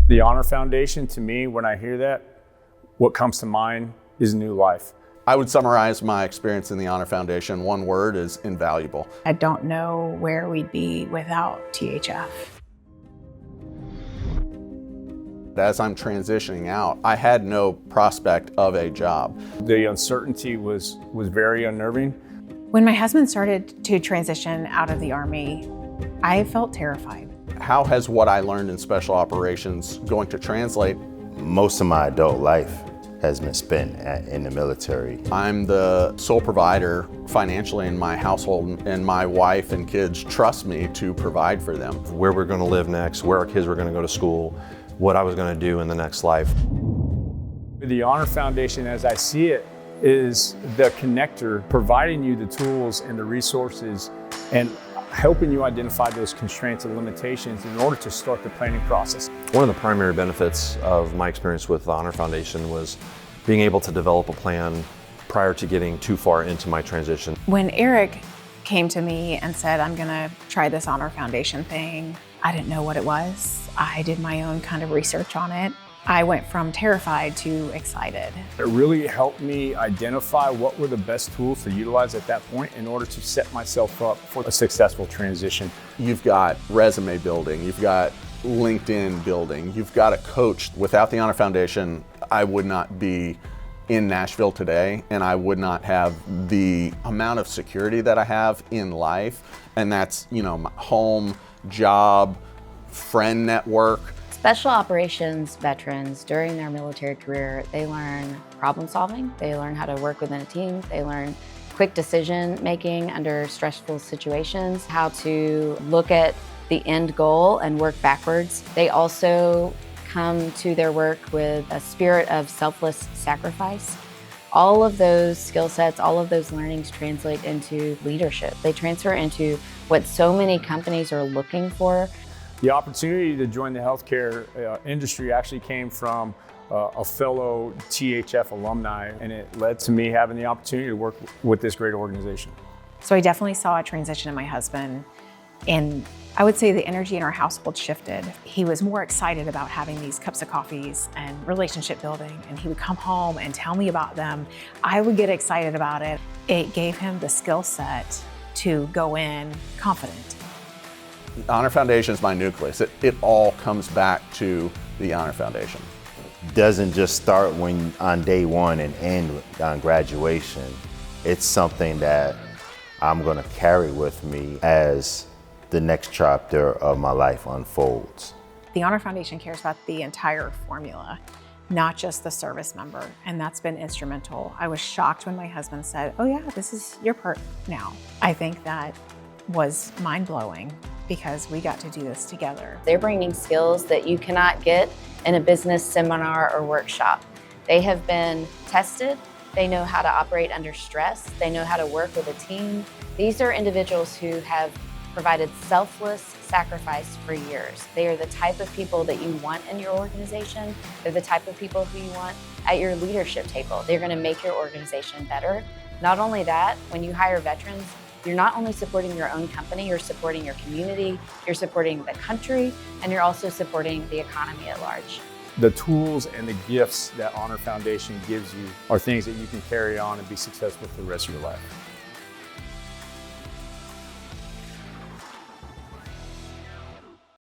The Honor Foundation, to me, when I hear that, what comes to mind is new life. I would summarize my experience in the Honor Foundation. One word is invaluable. I don't know where we'd be without THF. As I'm transitioning out, I had no prospect of a job. The uncertainty was very unnerving. When my husband started to transition out of the Army, I felt terrified. How has what I learned in special operations going to translate? Most of my adult life has been spent in the military. I'm the sole provider financially in my household, and my wife and kids trust me to provide for them. Where we're going to live next, where our kids were going to go to school, what I was going to do in the next life. The Honor Foundation, as I see it, is the connector, providing you the tools and the resources and helping you identify those constraints and limitations in order to start the planning process. One of the primary benefits of my experience with the Honor Foundation was being able to develop a plan prior to getting too far into my transition. When Eric came to me and said, I'm gonna try this Honor Foundation thing, I didn't know what it was. I did my own kind of research on it. I went from terrified to excited. It really helped me identify what were the best tools to utilize at that point in order to set myself up for a successful transition. You've got resume building, you've got LinkedIn building, you've got a coach. Without the Honor Foundation, I would not be in Nashville today, and I would not have the amount of security that I have in life. And that's, my home, job, friend network. Special operations veterans, during their military career, they learn problem solving, they learn how to work within a team, they learn quick decision making under stressful situations, how to look at the end goal and work backwards. They also come to their work with a spirit of selfless sacrifice. All of those skill sets, all of those learnings translate into leadership. They transfer into what so many companies are looking for. The opportunity to join the healthcare industry actually came from a fellow THF alumni, and it led to me having the opportunity to work with this great organization. So I definitely saw a transition in my husband, and I would say the energy in our household shifted. He was more excited about having these cups of coffees and relationship building, and he would come home and tell me about them. I would get excited about it. It gave him the skill set to go in confident. The Honor Foundation is my nucleus. It all comes back to the Honor Foundation. Doesn't just start on day one and end on graduation. It's something that I'm going to carry with me as the next chapter of my life unfolds. The Honor Foundation cares about the entire formula, not just the service member, and that's been instrumental. I was shocked when my husband said, oh yeah, this is your part now. I think that was mind-blowing because we got to do this together. They're bringing skills that you cannot get in a business seminar or workshop. They have been tested. They know how to operate under stress. They know how to work with a team. These are individuals who have provided selfless sacrifice for years. They are the type of people that you want in your organization. They're the type of people who you want at your leadership table. They're going to make your organization better. Not only that, when you hire veterans, you're not only supporting your own company, you're supporting your community, you're supporting the country, and you're also supporting the economy at large. The tools and the gifts that Honor Foundation gives you are things that you can carry on and be successful for the rest of your life.